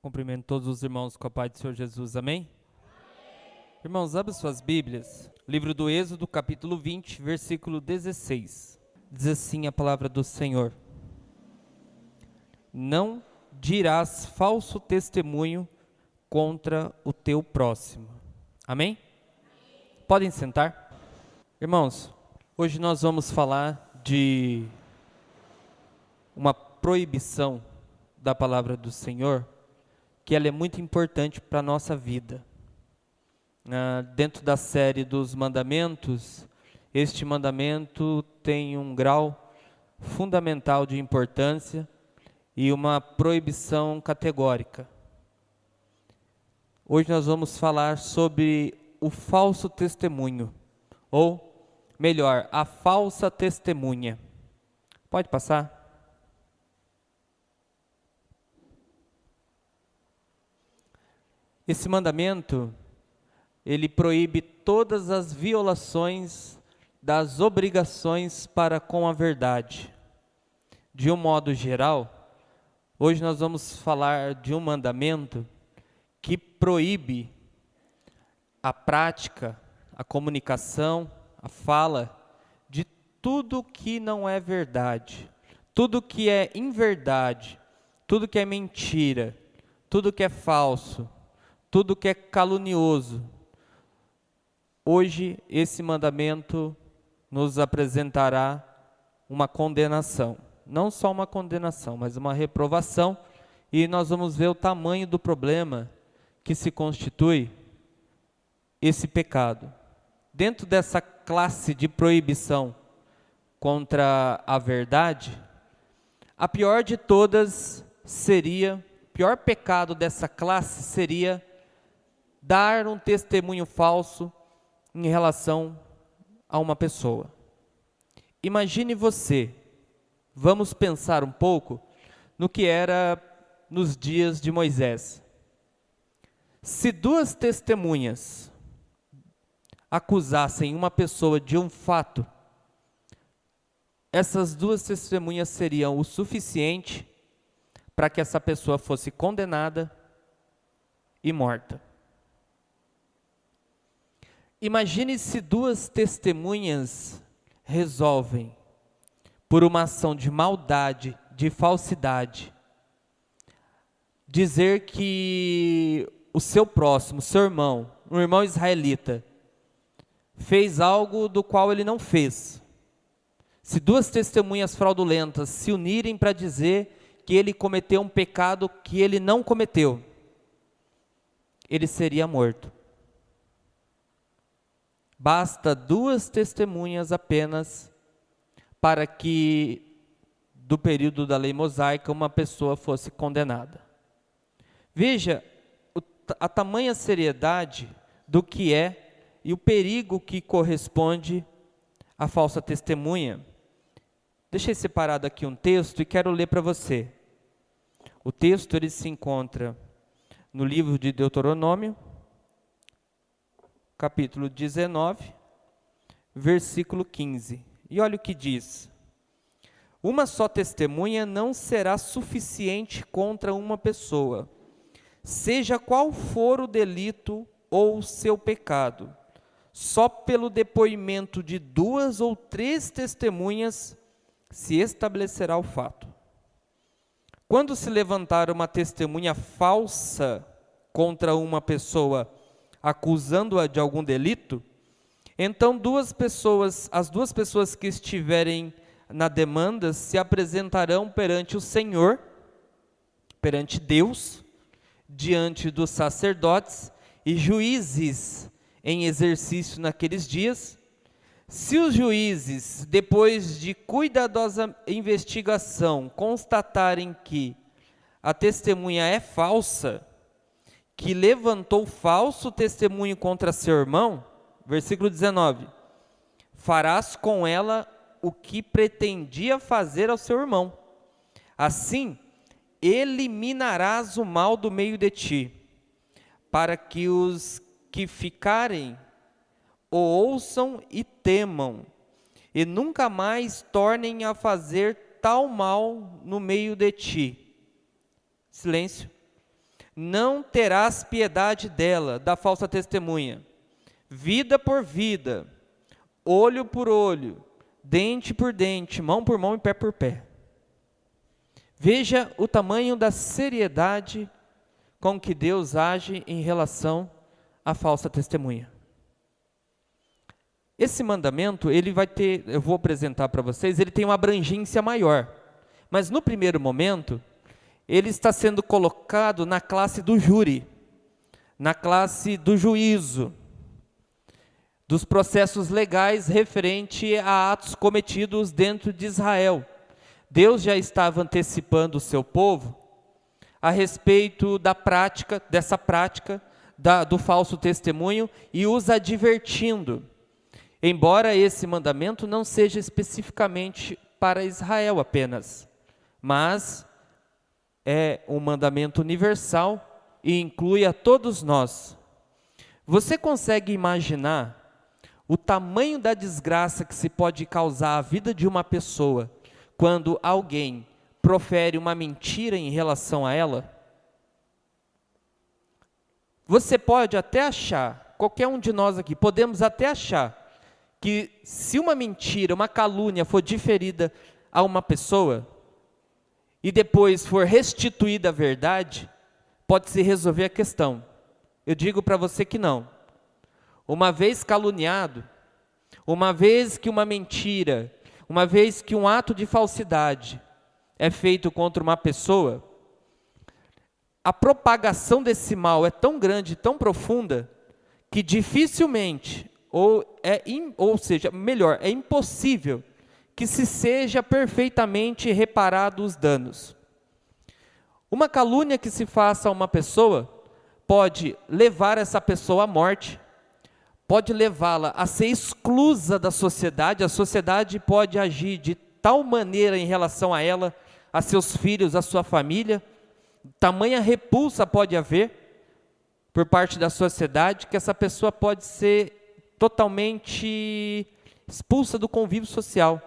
Cumprimento todos os irmãos com a paz do Senhor Jesus, amém? Irmãos, abram suas Bíblias, livro do Êxodo, capítulo 20, versículo 16. Diz assim a palavra do Senhor: Não dirás falso testemunho contra o teu próximo. Amém? Podem sentar. Irmãos, hoje nós vamos falar de uma proibição da palavra do Senhor, que ela é muito importante para a nossa vida. Dentro da série dos mandamentos, este mandamento tem um grau fundamental de importância e uma proibição categórica. Hoje nós vamos falar sobre o falso testemunho, ou melhor, a falsa testemunha. Pode passar? Esse mandamento, ele proíbe todas as violações das obrigações para com a verdade. De um modo geral, hoje nós vamos falar de um mandamento que proíbe a prática, a comunicação, a fala de tudo que não é verdade, tudo que é inverdade, tudo que é mentira, tudo que é falso, tudo que é calunioso. Hoje, esse mandamento nos apresentará uma condenação. Não só uma condenação, mas uma reprovação. E nós vamos ver o tamanho do problema que se constitui esse pecado. Dentro dessa classe de proibição contra a verdade, a pior de todas seria, o pior pecado dessa classe seria dar um testemunho falso em relação a uma pessoa. Imagine você, vamos pensar um pouco no que era nos dias de Moisés. Se duas testemunhas acusassem uma pessoa de um fato, essas duas testemunhas seriam o suficiente para que essa pessoa fosse condenada e morta. Imagine se duas testemunhas resolvem, por uma ação de maldade, de falsidade, dizer que o seu próximo, seu irmão, um irmão israelita, fez algo do qual ele não fez. Se duas testemunhas fraudulentas se unirem para dizer que ele cometeu um pecado que ele não cometeu, ele seria morto. Basta duas testemunhas apenas para que, do período da lei mosaica, uma pessoa fosse condenada. Veja a tamanha seriedade do que é e o perigo que corresponde à falsa testemunha. Deixei separado aqui um texto e quero ler para você. O texto ele se encontra no livro de Deuteronômio, capítulo 19, versículo 15. E olha o que diz: Uma só testemunha não será suficiente contra uma pessoa, seja qual for o delito ou o seu pecado. Só pelo depoimento de duas ou três testemunhas se estabelecerá o fato. Quando se levantar uma testemunha falsa contra uma pessoa, acusando-a de algum delito, então as duas pessoas que estiverem na demanda se apresentarão perante o Senhor, perante Deus, diante dos sacerdotes e juízes em exercício naqueles dias. Se os juízes, depois de cuidadosa investigação, constatarem que a testemunha é falsa, que levantou falso testemunho contra seu irmão, versículo 19, farás com ela o que pretendia fazer ao seu irmão. Assim, eliminarás o mal do meio de ti, para que os que ficarem o ouçam e temam, e nunca mais tornem a fazer tal mal no meio de ti. Silêncio. não terás piedade dela, da falsa testemunha. Vida por vida, olho por olho, dente por dente, mão por mão e pé por pé. Veja o tamanho da seriedade com que Deus age em relação à falsa testemunha. Esse mandamento, ele vai ter, eu vou apresentar para vocês, ele tem uma abrangência maior. Mas no primeiro momento, ele está sendo colocado na classe do júri, na classe do juízo, dos processos legais referente a atos cometidos dentro de Israel. Deus já estava antecipando o seu povo a respeito dessa prática do falso testemunho e os advertindo. Embora esse mandamento não seja especificamente para Israel apenas, mas é um mandamento universal e inclui a todos nós. Você consegue imaginar o tamanho da desgraça que se pode causar à vida de uma pessoa quando alguém profere uma mentira em relação a ela? Você pode até achar, qualquer um de nós aqui, podemos até achar que se uma mentira, uma calúnia for diferida a uma pessoa e depois for restituída a verdade, pode-se resolver a questão. Eu digo para você que não. Uma vez caluniado, uma vez que uma mentira, uma vez que um ato de falsidade é feito contra uma pessoa, a propagação desse mal é tão grande, tão profunda, que dificilmente, é impossível que se seja perfeitamente reparado os danos. Uma calúnia que se faça a uma pessoa pode levar essa pessoa à morte, pode levá-la a ser exclusa da sociedade, a sociedade pode agir de tal maneira em relação a ela, a seus filhos, a sua família, tamanha repulsa pode haver por parte da sociedade, que essa pessoa pode ser totalmente expulsa do convívio social.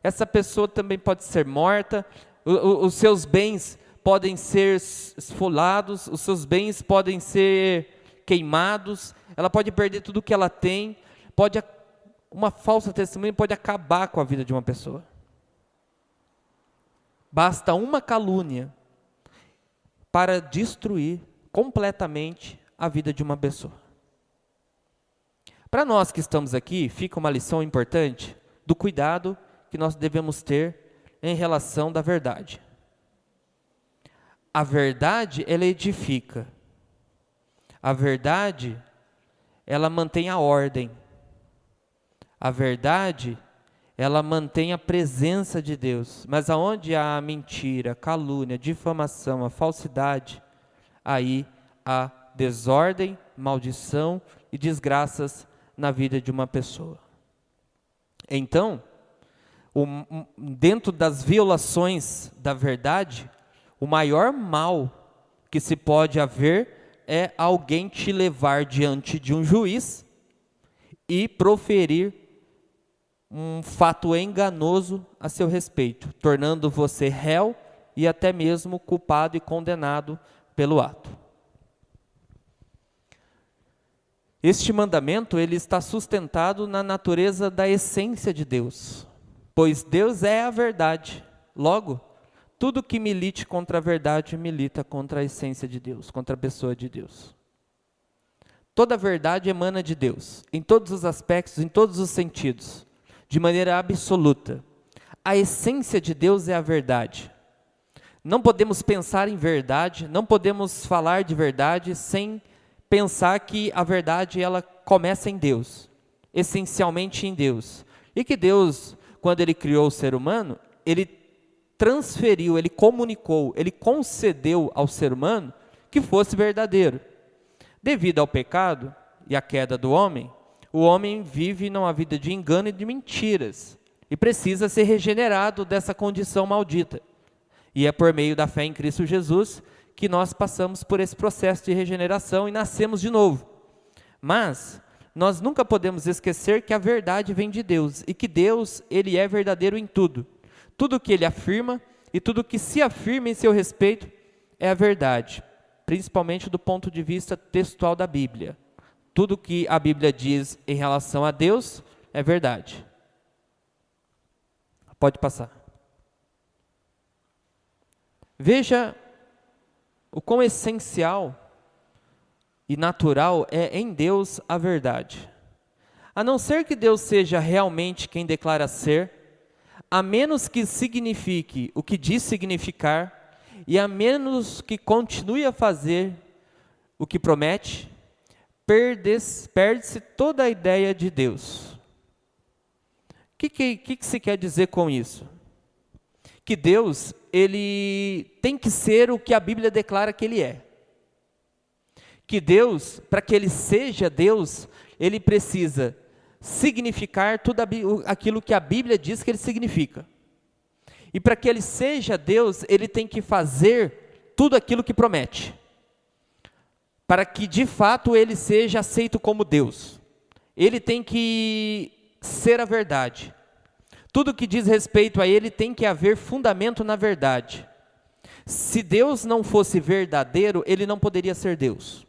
Essa pessoa também pode ser morta, os seus bens podem ser esfolados, os seus bens podem ser queimados, ela pode perder tudo o que ela tem, uma falsa testemunha pode acabar com a vida de uma pessoa. Basta uma calúnia para destruir completamente a vida de uma pessoa. Para nós que estamos aqui, fica uma lição importante do cuidado que nós devemos ter em relação da verdade. A verdade, ela edifica. A verdade, ela mantém a ordem. A verdade, ela mantém a presença de Deus. Mas aonde há a mentira, a calúnia, a difamação, a falsidade, aí há desordem, maldição e desgraças na vida de uma pessoa. Então, dentro das violações da verdade, o maior mal que se pode haver é alguém te levar diante de um juiz e proferir um fato enganoso a seu respeito, tornando você réu e até mesmo culpado e condenado pelo ato. Este mandamento, ele está sustentado na natureza da essência de Deus, pois Deus é a verdade. Logo, tudo que milite contra a verdade, milita contra a essência de Deus, contra a pessoa de Deus. Toda verdade emana de Deus, em todos os aspectos, em todos os sentidos, de maneira absoluta. A essência de Deus é a verdade. Não podemos pensar em verdade, não podemos falar de verdade sem pensar que a verdade ela começa em Deus, essencialmente em Deus. E que Deus, quando Ele criou o ser humano, Ele transferiu, Ele comunicou, Ele concedeu ao ser humano que fosse verdadeiro. Devido ao pecado e à queda do homem, o homem vive numa vida de engano e de mentiras, e precisa ser regenerado dessa condição maldita. E é por meio da fé em Cristo Jesus que nós passamos por esse processo de regeneração e nascemos de novo. Mas nós nunca podemos esquecer que a verdade vem de Deus, e que Deus, Ele é verdadeiro em tudo. Tudo que Ele afirma e tudo que se afirma em seu respeito é a verdade. principalmente do ponto de vista textual da Bíblia. Tudo que a Bíblia diz em relação a Deus é verdade. Pode passar. Veja o quão essencial e natural é em Deus a verdade. A não ser que Deus seja realmente quem declara ser, a menos que signifique o que diz significar, e a menos que continue a fazer o que promete, perde-se toda a ideia de Deus. O que se quer dizer com isso? Que Deus, ele tem que ser o que a Bíblia declara que ele é. Que Deus, para que ele seja Deus, ele precisa significar tudo aquilo que a Bíblia diz que ele significa. E para que ele seja Deus, ele tem que fazer tudo aquilo que promete. Para que de fato ele seja aceito como Deus. Ele tem que ser a verdade. Tudo que diz respeito a ele tem que haver fundamento na verdade. Se Deus não fosse verdadeiro, ele não poderia ser Deus.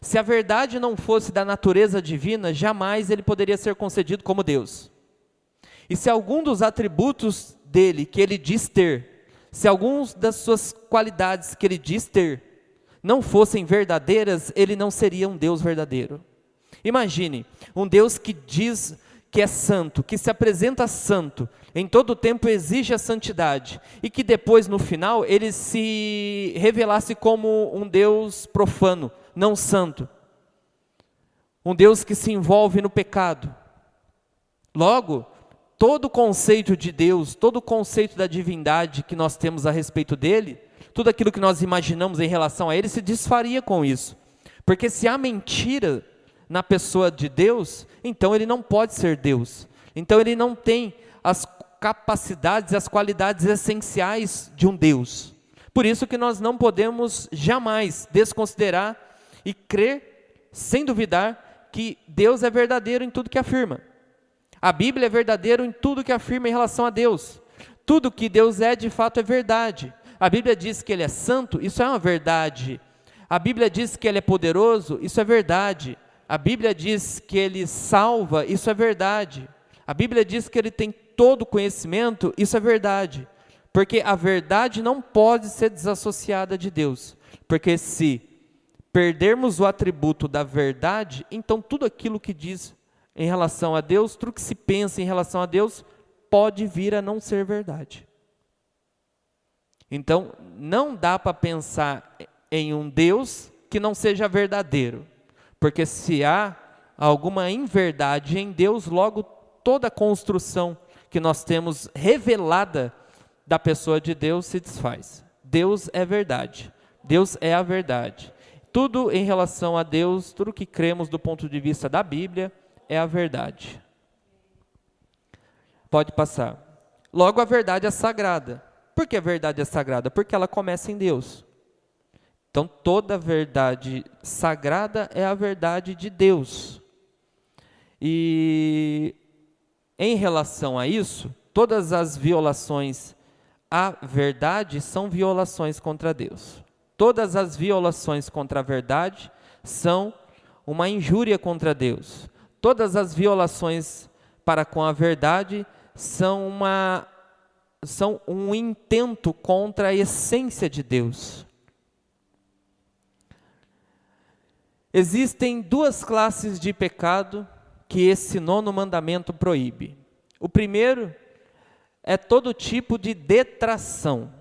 Se a verdade não fosse da natureza divina, jamais ele poderia ser concedido como Deus. E se algum dos atributos dele, que ele diz ter, se alguns das suas qualidades que ele diz ter, não fossem verdadeiras, ele não seria um Deus verdadeiro. Imagine, um Deus que diz que é santo, que se apresenta santo, em todo o tempo exige a santidade, e que depois, no final, ele se revelasse como um Deus profano, não santo. Um Deus que se envolve no pecado. Logo, todo o conceito de Deus, todo o conceito da divindade que nós temos a respeito dele, tudo aquilo que nós imaginamos em relação a ele, se desfaria com isso. Porque se há mentira na pessoa de Deus, então ele não pode ser Deus. Então ele não tem as capacidades, as qualidades essenciais de um Deus. Por isso que nós não podemos jamais desconsiderar e crer, sem duvidar, que Deus é verdadeiro em tudo que afirma. A Bíblia é verdadeira em tudo que afirma em relação a Deus. Tudo que Deus é, de fato, é verdade. A Bíblia diz que Ele é santo, isso é uma verdade. A Bíblia diz que Ele é poderoso, isso é verdade. A Bíblia diz que Ele salva, isso é verdade. A Bíblia diz que Ele tem todo conhecimento, isso é verdade. Porque a verdade não pode ser desassociada de Deus. Porque se perdermos o atributo da verdade, então tudo aquilo que diz em relação a Deus, tudo que se pensa em relação a Deus, pode vir a não ser verdade. Então, não dá para pensar em um Deus que não seja verdadeiro. Porque se há alguma inverdade em Deus, logo toda a construção que nós temos revelada da pessoa de Deus se desfaz. Deus é verdade. Deus é a verdade. Tudo em relação a Deus, tudo que cremos do ponto de vista da Bíblia, é a verdade. Pode passar. Logo, a verdade é sagrada. Por que a verdade é sagrada? Porque ela começa em Deus. Então, toda verdade sagrada é a verdade de Deus. E, em relação a isso, todas as violações à verdade são violações contra Deus. Todas as violações contra a verdade são uma injúria contra Deus. Todas as violações para com a verdade são um intento contra a essência de Deus. Existem duas classes de pecado que esse 9º mandamento proíbe. O primeiro é todo tipo de detração.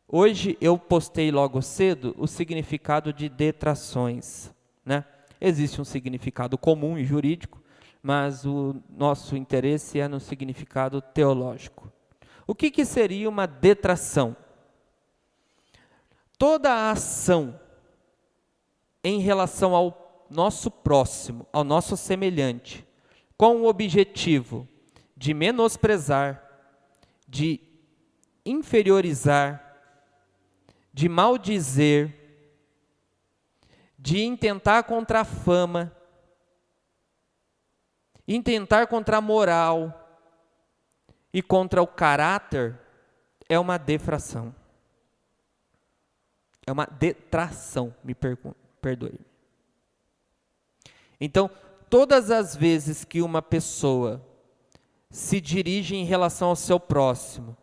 Hoje eu postei logo cedo o significado de detrações, né? Existe um significado comum e jurídico, mas o nosso interesse é no significado teológico. O que seria uma detração? Toda a ação em relação ao nosso próximo, ao nosso semelhante, com o objetivo de menosprezar, de inferiorizar, de maldizer, de intentar contra a fama, intentar contra a moral e contra o caráter, é uma defração. É uma detração, perdoe. Então, todas as vezes que uma pessoa se dirige em relação ao seu próximo,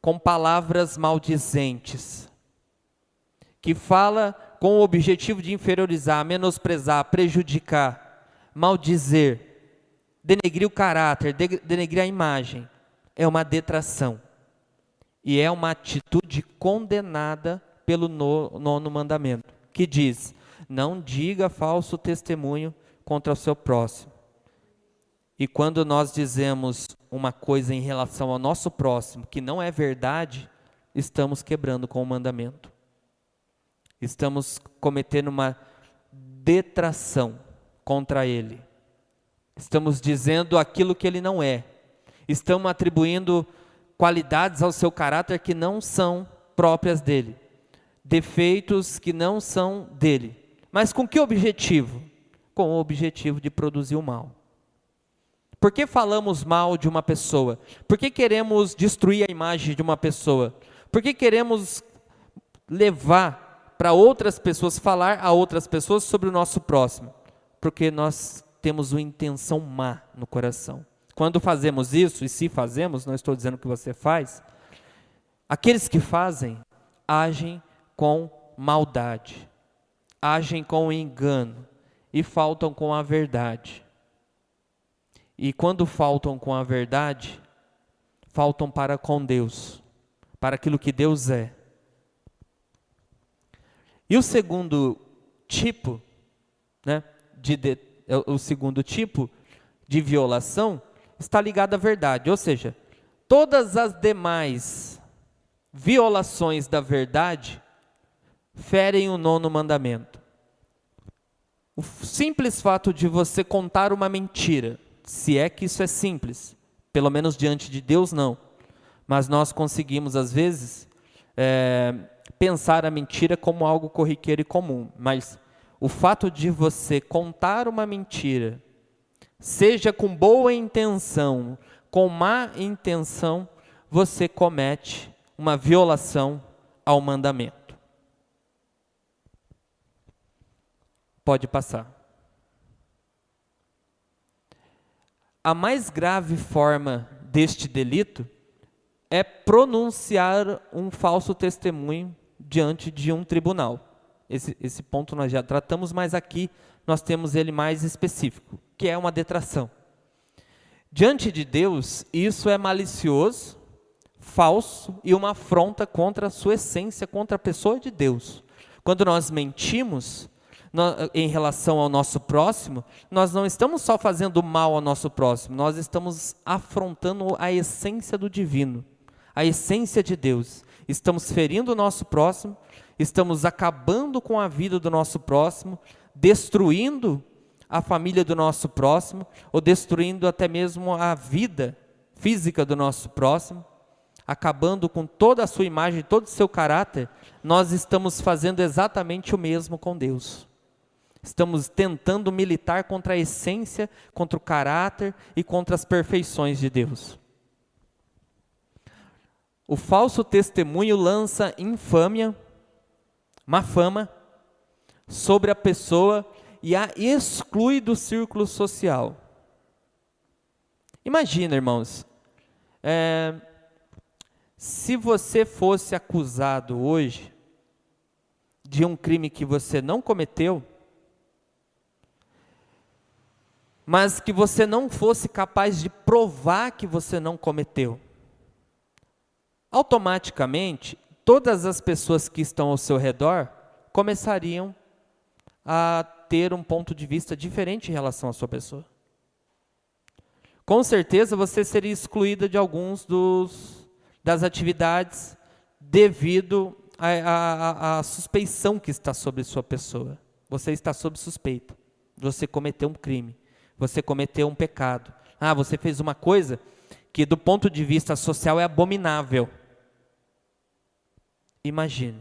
com palavras maldizentes, que fala com o objetivo de inferiorizar, menosprezar, prejudicar, maldizer, denegrir o caráter, denegrir a imagem, é uma detração. E é uma atitude condenada pelo nono mandamento, que diz: não diga falso testemunho contra o seu próximo. E quando nós dizemos uma coisa em relação ao nosso próximo que não é verdade, estamos quebrando com o mandamento. Estamos cometendo uma detração contra ele. Estamos dizendo aquilo que ele não é. Estamos atribuindo qualidades ao seu caráter que não são próprias dele. Defeitos que não são dele. Mas com que objetivo? Com o objetivo de produzir o mal. Por que falamos mal de uma pessoa? Por que queremos destruir a imagem de uma pessoa? Por que queremos levar para outras pessoas, falar a outras pessoas sobre o nosso próximo? Porque nós temos uma intenção má no coração. Quando fazemos isso, e se fazemos, não estou dizendo que você faz, aqueles que fazem, agem com maldade, agem com engano e faltam com a verdade. E quando faltam com a verdade, faltam para com Deus, para aquilo que Deus é. E o segundo tipo, o segundo tipo de violação está ligado à verdade, ou seja, todas as demais violações da verdade ferem o nono mandamento. O simples fato de você contar uma mentira, se é que isso é simples, pelo menos diante de Deus não, mas nós conseguimos às vezes pensar a mentira como algo corriqueiro e comum, mas o fato de você contar uma mentira, seja com boa intenção, com má intenção, você comete uma violação ao mandamento. Pode passar. A mais grave forma deste delito é pronunciar um falso testemunho diante de um tribunal. Esse ponto nós já tratamos, mas aqui nós temos ele mais específico, que é uma detração. Diante de Deus, isso é malicioso, falso e uma afronta contra a sua essência, contra a pessoa de Deus. Quando nós mentimos em relação ao nosso próximo, nós não estamos só fazendo mal ao nosso próximo, nós estamos afrontando a essência do divino, a essência de Deus. Estamos ferindo o nosso próximo, estamos acabando com a vida do nosso próximo, destruindo a família do nosso próximo, ou destruindo até mesmo a vida física do nosso próximo, acabando com toda a sua imagem, todo o seu caráter. Nós estamos fazendo exatamente o mesmo com Deus. Estamos tentando militar contra a essência, contra o caráter e contra as perfeições de Deus. O falso testemunho lança infâmia, má fama, sobre a pessoa e a exclui do círculo social. Imagina, irmãos, se você fosse acusado hoje de um crime que você não cometeu, mas que você não fosse capaz de provar que você não cometeu, automaticamente, todas as pessoas que estão ao seu redor começariam a ter um ponto de vista diferente em relação à sua pessoa. Com certeza você seria excluída de alguns das atividades devido à suspeição que está sobre sua pessoa. Você está sob suspeita, você cometeu um crime, você cometeu um pecado. Você fez uma coisa que do ponto de vista social é abominável. Imagine,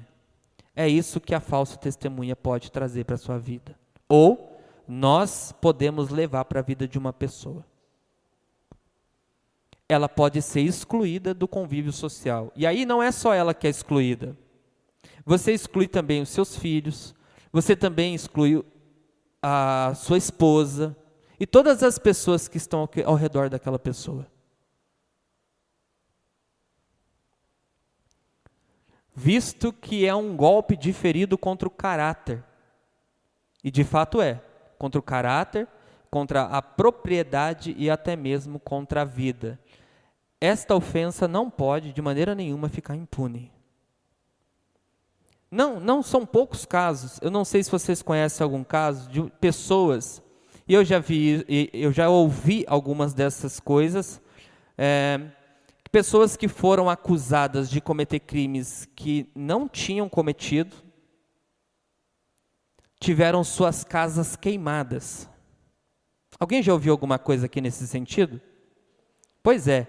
é isso que a falsa testemunha pode trazer para a sua vida. Ou nós podemos levar para a vida de uma pessoa. Ela pode ser excluída do convívio social. E aí não é só ela que é excluída. Você exclui também os seus filhos, você também exclui a sua esposa e todas as pessoas que estão ao redor daquela pessoa. Visto que é um golpe diferido contra o caráter, e de fato é, contra o caráter, contra a propriedade e até mesmo contra a vida. Esta ofensa não pode, de maneira nenhuma, ficar impune. Não são poucos casos, eu não sei se vocês conhecem algum caso de pessoas, e eu já ouvi algumas dessas coisas, pessoas que foram acusadas de cometer crimes que não tinham cometido, tiveram suas casas queimadas. Alguém já ouviu alguma coisa aqui nesse sentido? Pois é,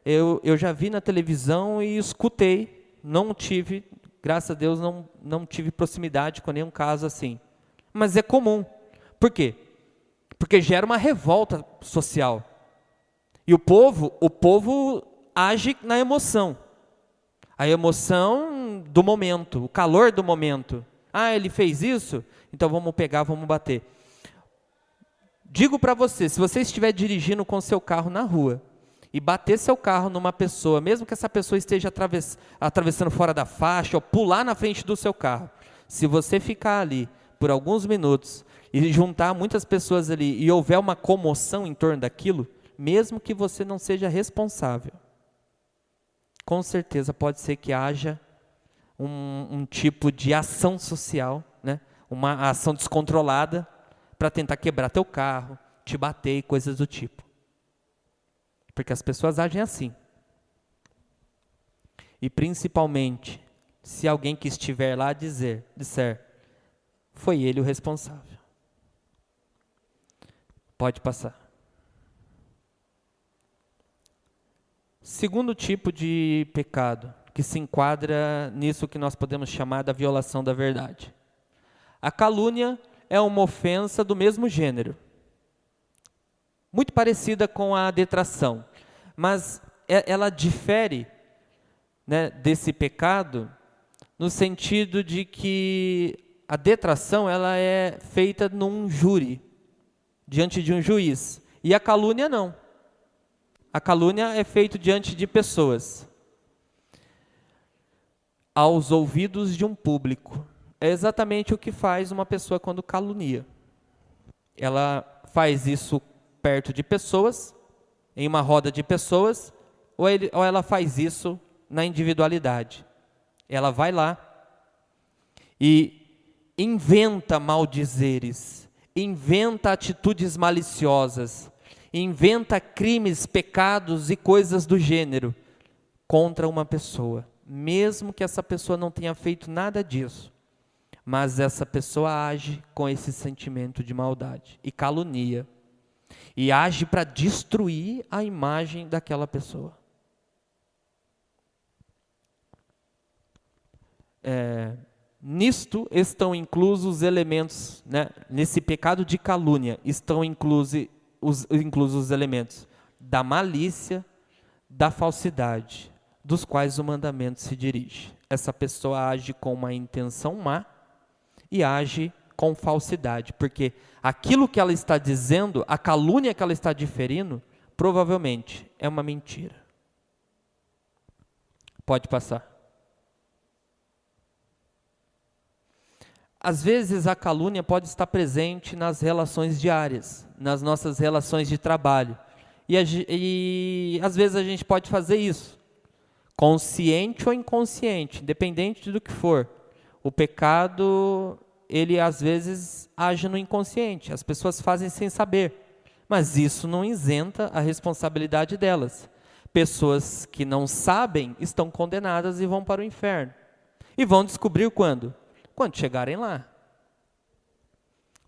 eu já vi na televisão e escutei, não tive, graças a Deus, não tive proximidade com nenhum caso assim. Mas é comum. Por quê? Porque gera uma revolta social. E o povo age na emoção. A emoção do momento, o calor do momento. Ah, ele fez isso? Então vamos pegar, vamos bater. Digo para você, se você estiver dirigindo com seu carro na rua e bater seu carro numa pessoa, mesmo que essa pessoa esteja atravessando fora da faixa ou pular na frente do seu carro, se você ficar ali por alguns minutos e juntar muitas pessoas ali e houver uma comoção em torno daquilo, mesmo que você não seja responsável, com certeza pode ser que haja um tipo de ação social, né? Uma ação descontrolada para tentar quebrar teu carro, te bater e coisas do tipo. Porque as pessoas agem assim. E principalmente, se alguém que estiver lá disser, foi ele o responsável. Pode passar. Segundo tipo de pecado, que se enquadra nisso que nós podemos chamar da violação da verdade. A calúnia é uma ofensa do mesmo gênero, muito parecida com a detração, mas ela difere, né, desse pecado no sentido de que a detração ela é feita num júri, diante de um juiz, e a calúnia não. A calúnia é feita diante de pessoas, aos ouvidos de um público. É exatamente o que faz uma pessoa quando calunia. Ela faz isso perto de pessoas, em uma roda de pessoas, ou ela faz isso na individualidade. Ela vai lá e inventa maldizeres, inventa atitudes maliciosas, inventa crimes, pecados e coisas do gênero contra uma pessoa, mesmo que essa pessoa não tenha feito nada disso. Mas essa pessoa age com esse sentimento de maldade e calunia. E age para destruir a imagem daquela pessoa. Nisto estão inclusos os elementos, né? Nesse pecado de calúnia, estão inclusos os elementos da malícia, da falsidade, dos quais o mandamento se dirige. Essa pessoa age com uma intenção má, e age com falsidade, porque aquilo que ela está dizendo, a calúnia que ela está diferindo, provavelmente é uma mentira. Pode passar. Às vezes a calúnia pode estar presente nas relações diárias, nas nossas relações de trabalho, e às vezes a gente pode fazer isso, consciente ou inconsciente, independente do que for. O pecado, ele às vezes age no inconsciente, as pessoas fazem sem saber, mas isso não isenta a responsabilidade delas. Pessoas que não sabem estão condenadas e vão para o inferno. E vão descobrir quando? Quando chegarem lá.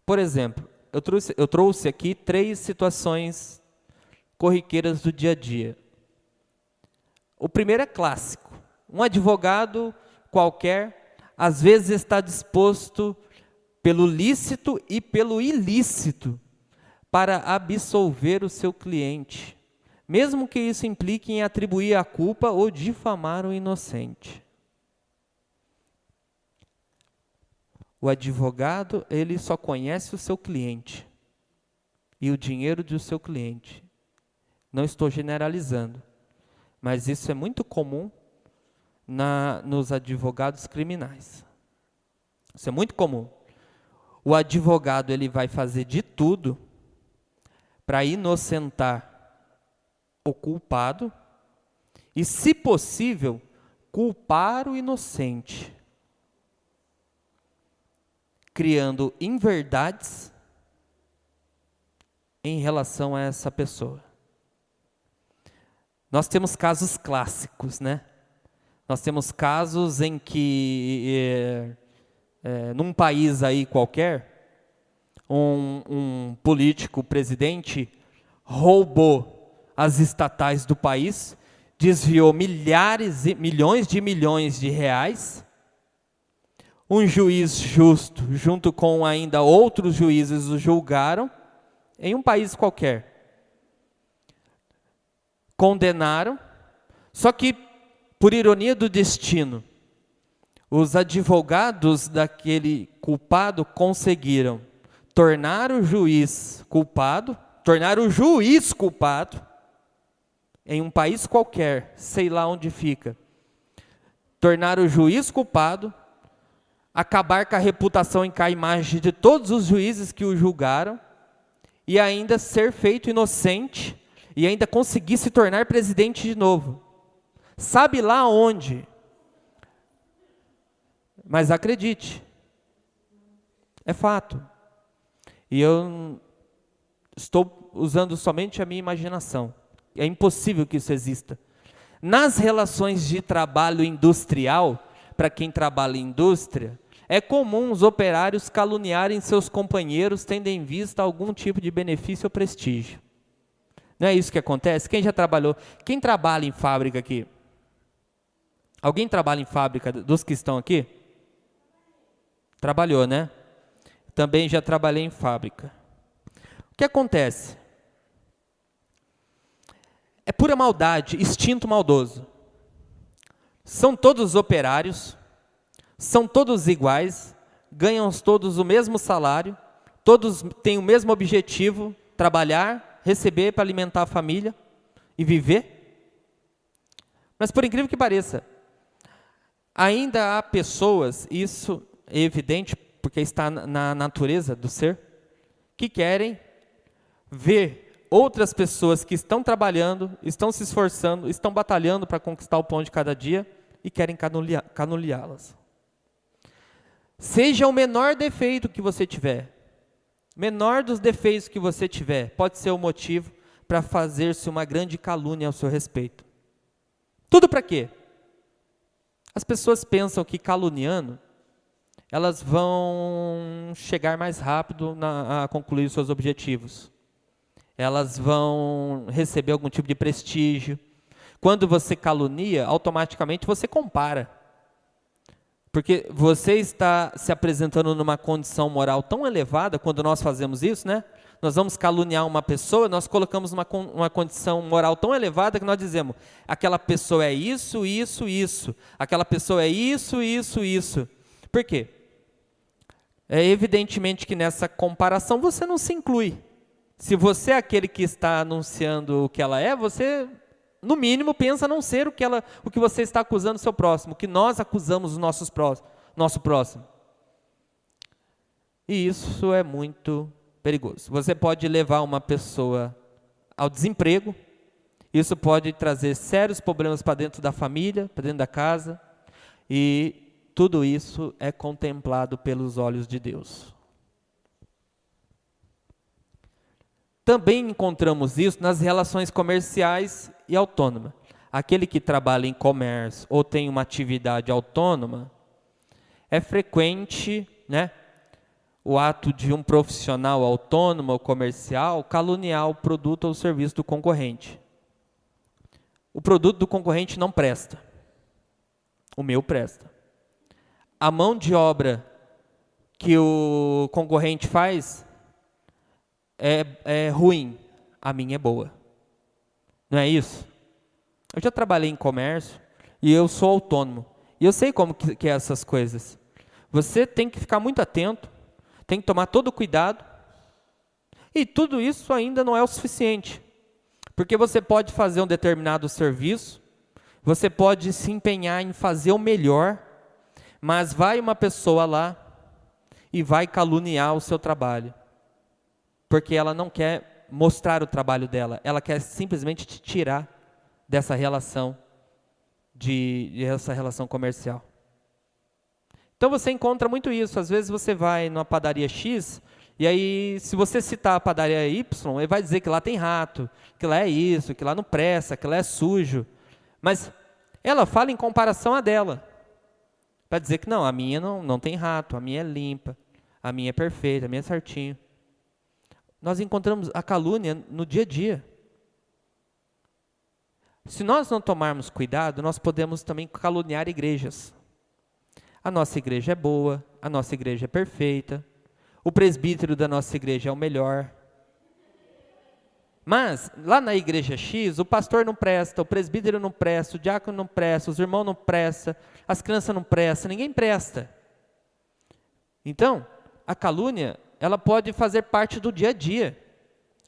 Por exemplo, eu trouxe aqui 3 situações corriqueiras do dia a dia. O primeiro é clássico. Um advogado qualquer às vezes está disposto pelo lícito e pelo ilícito para absolver o seu cliente, mesmo que isso implique em atribuir a culpa ou difamar o inocente. O advogado, ele só conhece o seu cliente e o dinheiro do seu cliente. Não estou generalizando, mas isso é muito comum nos advogados criminais. Isso é muito comum. O advogado, ele vai fazer de tudo para inocentar o culpado e, se possível, culpar o inocente, criando inverdades em relação a essa pessoa. Nós temos casos clássicos, né? Nós temos casos em que, num país aí qualquer, um político, presidente, roubou as estatais do país, desviou milhões de reais. Um juiz justo, junto com ainda outros juízes, o julgaram, em um país qualquer. Condenaram, só que, por ironia do destino, os advogados daquele culpado conseguiram tornar o juiz culpado, em um país qualquer, sei lá onde fica, tornar o juiz culpado, acabar com a reputação e com a imagem de todos os juízes que o julgaram, e ainda ser feito inocente, e ainda conseguir se tornar presidente de novo. Sabe lá onde? Mas acredite, é fato. E eu estou usando somente a minha imaginação. É impossível que isso exista. Nas relações de trabalho industrial, para quem trabalha em indústria, é comum os operários caluniarem seus companheiros, tendo em vista algum tipo de benefício ou prestígio. Não é isso que acontece? Quem já trabalhou? Quem trabalha em fábrica aqui? Alguém trabalha em fábrica dos que estão aqui? Trabalhou, né? Também já trabalhei em fábrica. O que acontece? É pura maldade, instinto maldoso. São todos operários, são todos iguais, ganham todos o mesmo salário, todos têm o mesmo objetivo, trabalhar, receber para alimentar a família e viver. Mas por incrível que pareça, ainda há pessoas, isso é evidente porque está na natureza do ser, que querem ver outras pessoas que estão trabalhando, estão se esforçando, estão batalhando para conquistar o pão de cada dia e querem canuleá-las. Seja o menor defeito que você tiver, menor dos defeitos que você tiver, pode ser o motivo para fazer-se uma grande calúnia ao seu respeito. Tudo para quê? As pessoas pensam que caluniando, elas vão chegar mais rápido a concluir os seus objetivos. Elas vão receber algum tipo de prestígio. Quando você calunia, automaticamente você compara. Porque você está se apresentando numa condição moral tão elevada, quando nós fazemos isso, né? Nós vamos caluniar uma pessoa, nós colocamos uma condição moral tão elevada que nós dizemos, aquela pessoa é isso, isso, isso. Aquela pessoa é isso, isso, isso. Por quê? É evidentemente que nessa comparação você não se inclui. Se você é aquele que está anunciando o que ela é, você, no mínimo, pensa não ser o que você está acusando o seu próximo, o que nós acusamos o nosso próximo. E isso é muito perigoso. Você pode levar uma pessoa ao desemprego, isso pode trazer sérios problemas para dentro da família, para dentro da casa, e tudo isso é contemplado pelos olhos de Deus. Também encontramos isso nas relações comerciais e autônomas. Aquele que trabalha em comércio ou tem uma atividade autônoma, é frequente, né, o ato de um profissional autônomo ou comercial caluniar o produto ou o serviço do concorrente. O produto do concorrente não presta. O meu presta. A mão de obra que o concorrente faz é ruim, a minha é boa. Não é isso? Eu já trabalhei em comércio e eu sou autônomo. E eu sei como que é essas coisas. Você tem que ficar muito atento, tem que tomar todo o cuidado. E tudo isso ainda não é o suficiente. Porque você pode fazer um determinado serviço, você pode se empenhar em fazer o melhor, mas vai uma pessoa lá e vai caluniar o seu trabalho. Porque ela não quer mostrar o trabalho dela, ela quer simplesmente te tirar dessa relação, dessa relação comercial. Então você encontra muito isso. Às vezes você vai numa padaria X, e aí se você citar a padaria Y, ele vai dizer que lá tem rato, que lá é isso, que lá não presta, que lá é sujo. Mas ela fala em comparação à dela, para dizer que não, a minha não tem rato, a minha é limpa, a minha é perfeita, a minha é certinho. Nós encontramos a calúnia no dia a dia. Se nós não tomarmos cuidado, nós podemos também caluniar igrejas. A nossa igreja é boa, a nossa igreja é perfeita, o presbítero da nossa igreja é o melhor. Mas, lá na igreja X, o pastor não presta, o presbítero não presta, o diácono não presta, os irmãos não prestam, as crianças não prestam, ninguém presta. Então, a calúnia, ela pode fazer parte do dia a dia.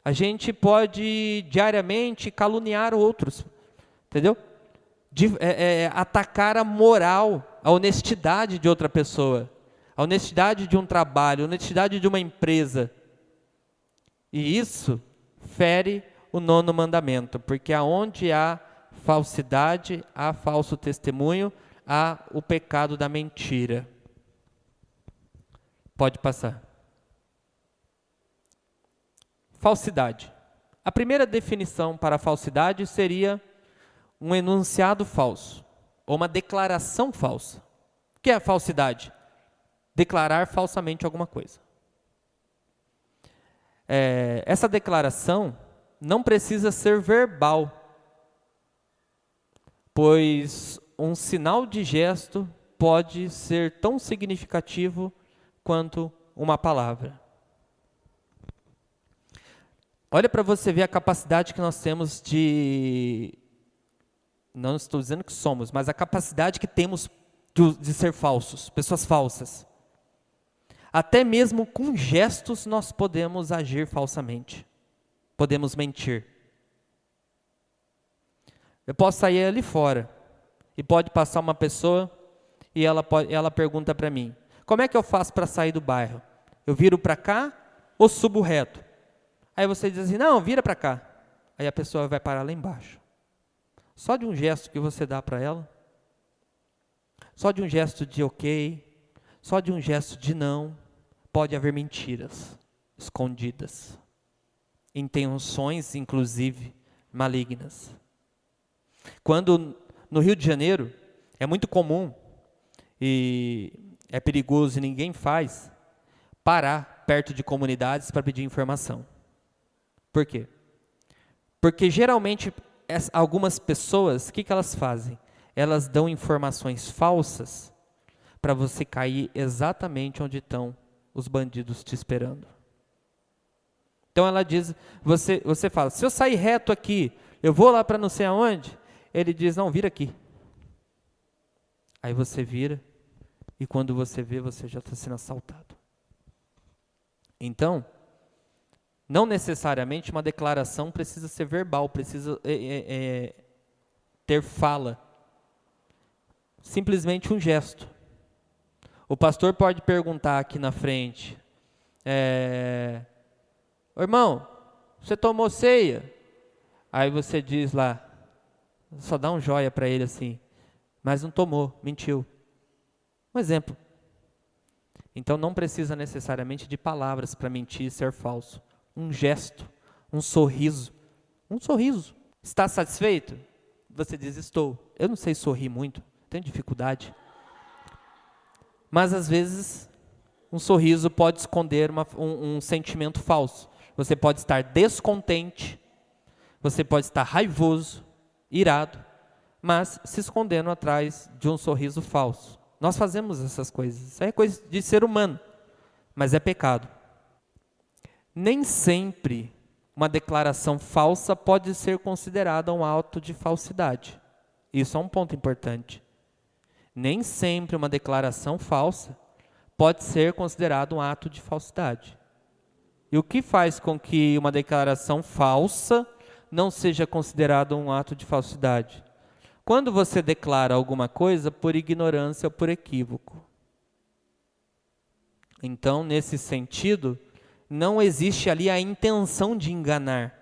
A gente pode diariamente caluniar outros, entendeu? Atacar a moral, a honestidade de outra pessoa, a honestidade de um trabalho, a honestidade de uma empresa. E isso fere o 9º mandamento, porque aonde há falsidade, há falso testemunho, há o pecado da mentira. Pode passar. Falsidade. A primeira definição para a falsidade seria um enunciado falso, ou uma declaração falsa. O que é a falsidade? Declarar falsamente alguma coisa. Essa declaração não precisa ser verbal, pois um sinal de gesto pode ser tão significativo quanto uma palavra. Olha para você ver a capacidade que nós temos não estou dizendo que somos, mas a capacidade que temos de ser falsos, pessoas falsas. Até mesmo com gestos nós podemos agir falsamente, podemos mentir. Eu posso sair ali fora e pode passar uma pessoa e ela pergunta para mim: como é que eu faço para sair do bairro? Eu viro para cá ou subo reto? Aí você diz assim: não, vira para cá. Aí a pessoa vai parar lá embaixo. Só de um gesto que você dá para ela, só de um gesto de ok, só de um gesto de não, pode haver mentiras escondidas, intenções inclusive malignas. Quando no Rio de Janeiro é muito comum e é perigoso e ninguém faz, parar perto de comunidades para pedir informação. Por quê? Porque geralmente algumas pessoas, o que elas fazem? Elas dão informações falsas para você cair exatamente onde estão os bandidos te esperando. Então ela diz, você fala: se eu sair reto aqui, eu vou lá para não sei aonde? Ele diz: não, vira aqui. Aí você vira, e quando você vê, você já está sendo assaltado. Então, não necessariamente uma declaração precisa ser verbal, precisa ter fala. Simplesmente um gesto. O pastor pode perguntar aqui na frente: irmão, você tomou ceia? Aí você diz lá, só dá um joia para ele assim: mas não tomou, mentiu. Um exemplo. Então não precisa necessariamente de palavras para mentir e ser falso. Um gesto, um sorriso. Um sorriso. Está satisfeito? Você diz: estou. Eu não sei sorrir muito, tenho dificuldade. Mas às vezes um sorriso pode esconder um sentimento falso. Você pode estar descontente, você pode estar raivoso, irado, mas se escondendo atrás de um sorriso falso. Nós fazemos essas coisas. Isso é coisa de ser humano, mas é pecado. Nem sempre uma declaração falsa pode ser considerada um ato de falsidade. Isso é um ponto importante. Nem sempre uma declaração falsa pode ser considerado um ato de falsidade. E o que faz com que uma declaração falsa não seja considerado um ato de falsidade? Quando você declara alguma coisa por ignorância ou por equívoco. Então, nesse sentido, não existe ali a intenção de enganar.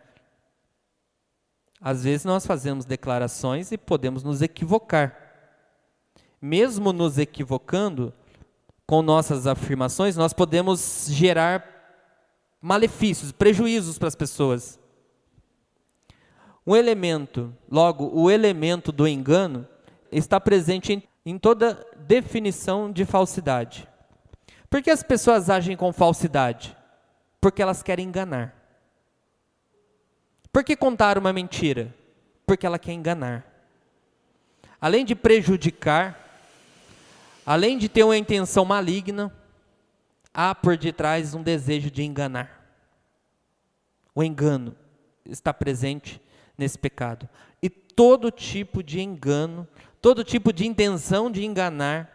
Às vezes nós fazemos declarações e podemos nos equivocar. Mesmo nos equivocando, com nossas afirmações, nós podemos gerar malefícios, prejuízos para as pessoas. Logo, o elemento do engano está presente em toda definição de falsidade. Por que as pessoas agem com falsidade? Porque elas querem enganar. Por que contar uma mentira? Porque ela quer enganar. Além de prejudicar, além de ter uma intenção maligna, há por detrás um desejo de enganar. O engano está presente nesse pecado. E todo tipo de engano, todo tipo de intenção de enganar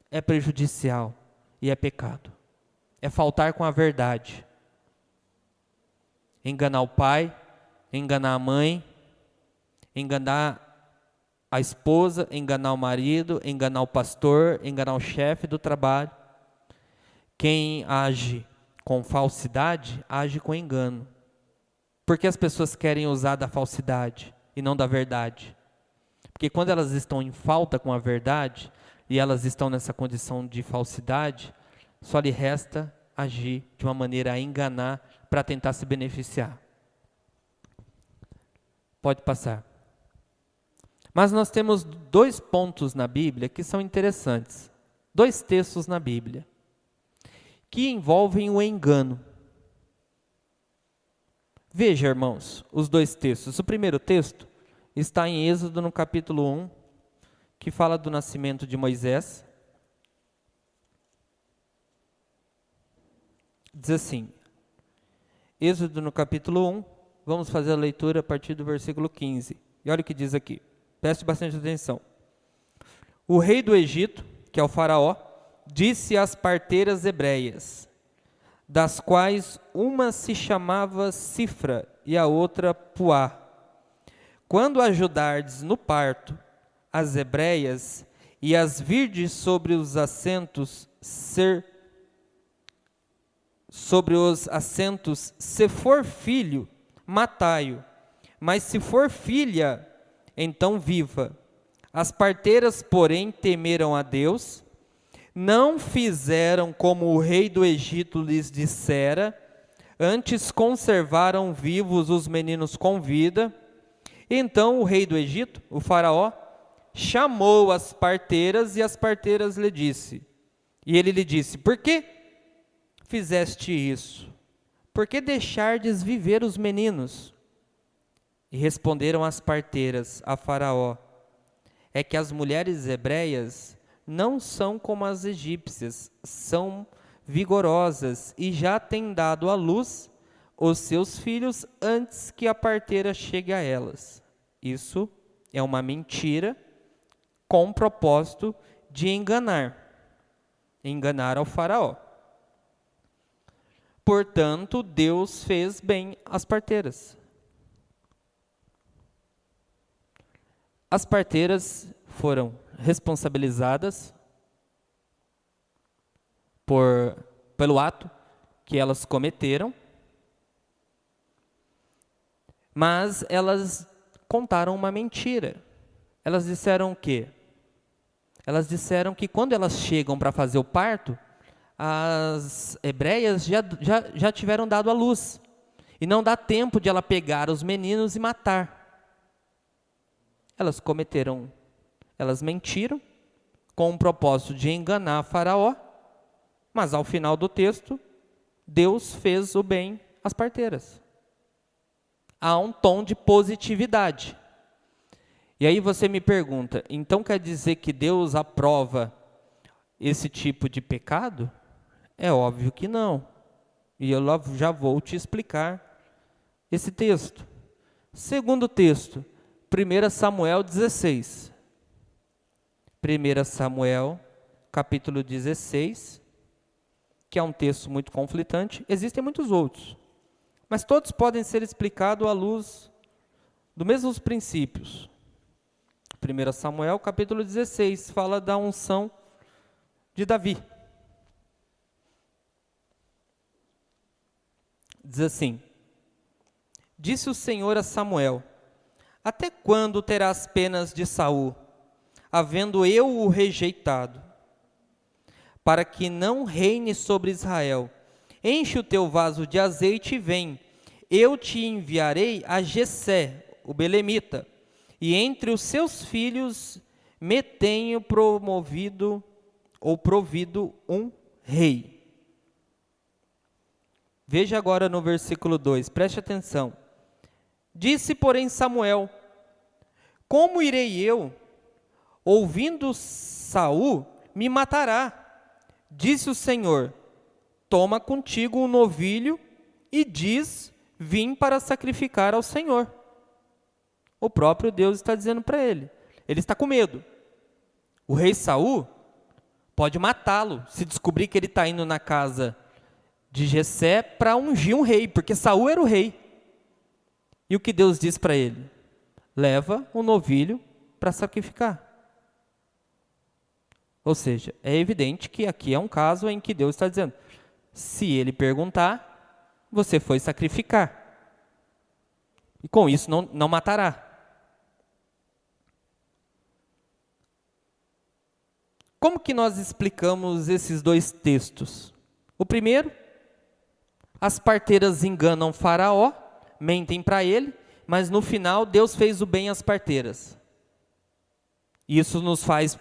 é prejudicial e é pecado. É faltar com a verdade. Enganar o pai, enganar a mãe, enganar a esposa, enganar o marido, enganar o pastor, enganar o chefe do trabalho. Quem age com falsidade, age com engano. Porque as pessoas querem usar da falsidade e não da verdade. Porque quando elas estão em falta com a verdade, e elas estão nessa condição de falsidade, só lhe resta agir de uma maneira a enganar para tentar se beneficiar. Pode passar. Mas nós temos 2 pontos na Bíblia que são interessantes. 2 textos na Bíblia que envolvem o engano. Veja, irmãos, os 2 textos. O primeiro texto está em Êxodo, no capítulo 1, que fala do nascimento de Moisés. Diz assim, Êxodo no capítulo 1, vamos fazer a leitura a partir do versículo 15. E olha o que diz aqui, preste bastante atenção. O rei do Egito, que é o faraó, disse às parteiras hebreias, das quais uma se chamava Cifra e a outra Puá: quando ajudardes no parto as hebreias e as virdes sobre os assentos, se for filho, matai-o, mas se for filha, então viva. As parteiras, porém, temeram a Deus, não fizeram como o rei do Egito lhes dissera, antes conservaram vivos os meninos com vida. Então o rei do Egito, o faraó, chamou as parteiras e as parteiras lhe disse. E ele lhe disse: por que fizeste isso? Por que deixardes viver os meninos? E responderam as parteiras a faraó: é que as mulheres hebreias não são como as egípcias, são vigorosas e já têm dado à luz os seus filhos antes que a parteira chegue a elas. Isso é uma mentira com o propósito de enganar ao faraó. Portanto, Deus fez bem às parteiras. As parteiras foram responsabilizadas pelo ato que elas cometeram, mas elas contaram uma mentira. Elas disseram o quê? Elas disseram que quando elas chegam para fazer o parto, as hebreias já tiveram dado à luz, e não dá tempo de ela pegar os meninos e matar. Elas mentiram com o propósito de enganar Faraó, mas ao final do texto, Deus fez o bem às parteiras. Há um tom de positividade. E aí você me pergunta, então quer dizer que Deus aprova esse tipo de pecado? É óbvio que não. E eu já vou te explicar esse texto. Segundo texto, 1 Samuel 16. 1 Samuel, capítulo 16, que é um texto muito conflitante. Existem muitos outros, mas todos podem ser explicados à luz dos mesmos princípios. 1 Samuel, capítulo 16, fala da unção de Davi. Diz assim: disse o Senhor a Samuel: até quando terás penas de Saul, havendo eu o rejeitado, para que não reine sobre Israel? Enche o teu vaso de azeite e vem, eu te enviarei a Jessé, o belemita, e entre os seus filhos me tenho provido um rei. Veja agora no versículo 2, preste atenção. Disse, porém, Samuel: como irei eu? Ouvindo Saul, me matará. Disse o Senhor: toma contigo um novilho e diz: vim para sacrificar ao Senhor. O próprio Deus está dizendo para ele. Ele está com medo. O rei Saul pode matá-lo se descobrir que ele está indo na casa de Jessé para ungir um rei, porque Saul era o rei. E o que Deus diz para ele? Leva um novilho para sacrificar. Ou seja, é evidente que aqui é um caso em que Deus está dizendo: se ele perguntar, você foi sacrificar. E com isso não matará. Como que nós explicamos esses dois textos? O primeiro, as parteiras enganam Faraó, mentem para ele, mas no final Deus fez o bem às parteiras. Isso nos faz,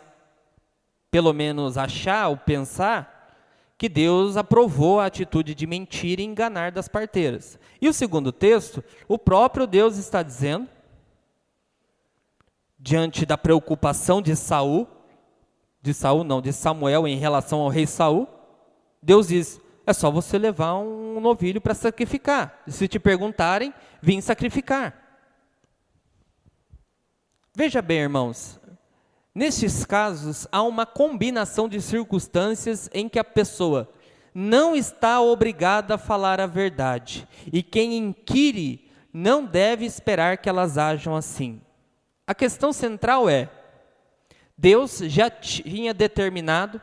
pelo menos, achar ou pensar que Deus aprovou a atitude de mentir e enganar das parteiras. E o segundo texto, o próprio Deus está dizendo, diante da preocupação de Samuel em relação ao rei Saul, Deus diz: é só você levar um novilho para sacrificar. E se te perguntarem, vim sacrificar. Veja bem, irmãos, nestes casos há uma combinação de circunstâncias em que a pessoa não está obrigada a falar a verdade. E quem inquire não deve esperar que elas ajam assim. A questão central é: Deus já tinha determinado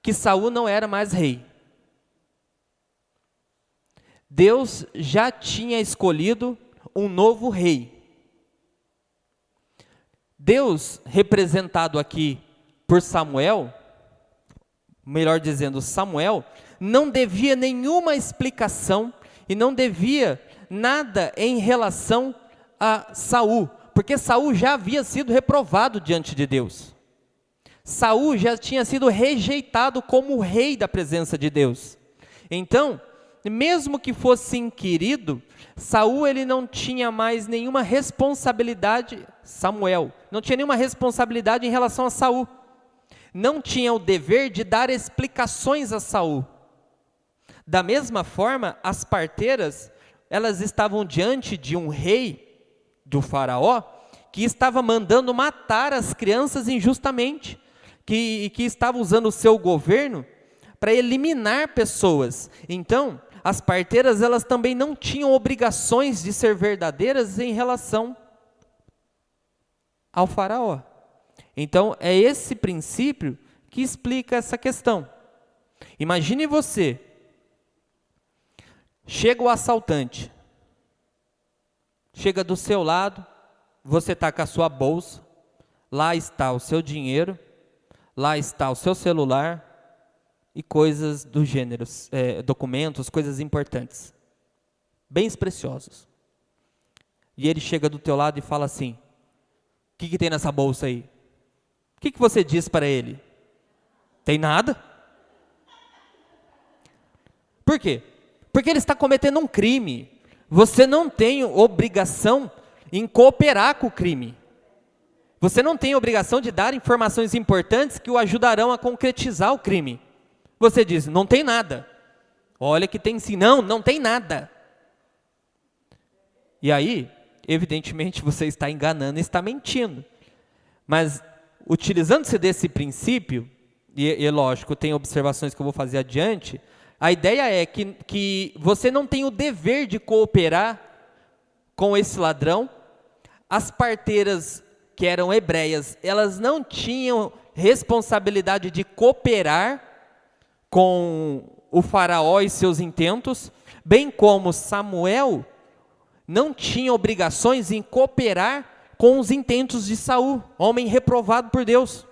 que Saul não era mais rei. Deus já tinha escolhido um novo rei. Deus, representado aqui por Samuel, melhor dizendo, Samuel, não devia nenhuma explicação e não devia nada em relação a Saul, porque Saul já havia sido reprovado diante de Deus. Saul já tinha sido rejeitado como rei da presença de Deus. Então, mesmo que fosse inquirido, Saul ele não tinha mais nenhuma responsabilidade, Samuel não tinha nenhuma responsabilidade em relação a Saul. Não tinha o dever de dar explicações a Saul. Da mesma forma, as parteiras, elas estavam diante de um rei, do faraó, que estava mandando matar as crianças injustamente, que estava usando o seu governo para eliminar pessoas. Então, as parteiras, elas também não tinham obrigações de ser verdadeiras em relação ao faraó. Então, é esse princípio que explica essa questão. Imagine você, chega o assaltante, chega do seu lado, você está com a sua bolsa, lá está o seu dinheiro, lá está o seu celular e coisas do gênero, documentos, coisas importantes, bens preciosos. E ele chega do teu lado e fala assim: o que tem nessa bolsa aí? O que você diz para ele? Tem nada? Por quê? Porque ele está cometendo um crime. Você não tem obrigação em cooperar com o crime. Você não tem obrigação de dar informações importantes que o ajudarão a concretizar o crime. Você diz: não tem nada. Olha que tem sim. Não, não tem nada. E aí, evidentemente, você está enganando e está mentindo. Mas, utilizando-se desse princípio, e lógico, tem observações que eu vou fazer adiante, a ideia é que você não tem o dever de cooperar com esse ladrão. As parteiras que eram hebreias, elas não tinham responsabilidade de cooperar com o faraó e seus intentos, bem como Samuel não tinha obrigações em cooperar com os intentos de Saul, homem reprovado por Deus.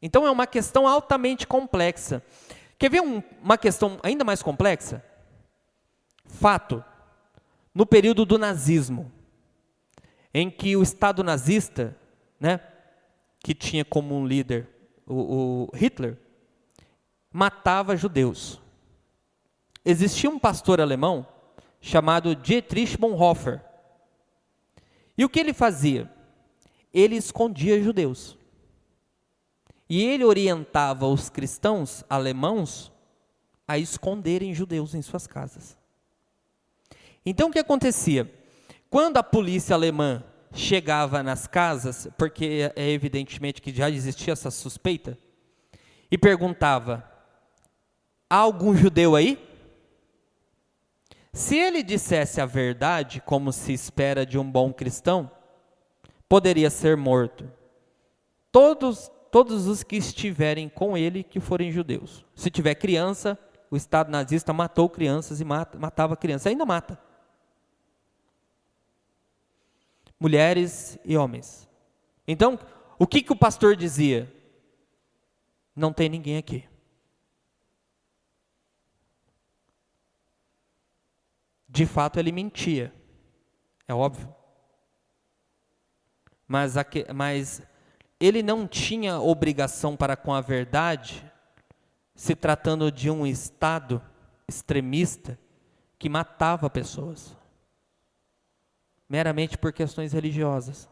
Então é uma questão altamente complexa. Quer ver uma questão ainda mais complexa? Fato, no período do nazismo, em que o Estado nazista, né, que tinha como um líder o Hitler, matava judeus. Existia um pastor alemão chamado Dietrich Bonhoeffer. E o que ele fazia? Ele escondia judeus. E ele orientava os cristãos alemãos a esconderem judeus em suas casas. Então o que acontecia? Quando a polícia alemã chegava nas casas, porque é evidentemente que já existia essa suspeita, e perguntava: há algum judeu aí? Se ele dissesse a verdade, como se espera de um bom cristão, poderia ser morto. Todos os que estiverem com ele, que forem judeus. Se tiver criança, o Estado nazista matou crianças e matava crianças, ainda mata. Mulheres e homens. Então, o que o pastor dizia? Não tem ninguém aqui. De fato, ele mentia, é óbvio. Mas ele não tinha obrigação para com a verdade, se tratando de um Estado extremista que matava pessoas, meramente por questões religiosas.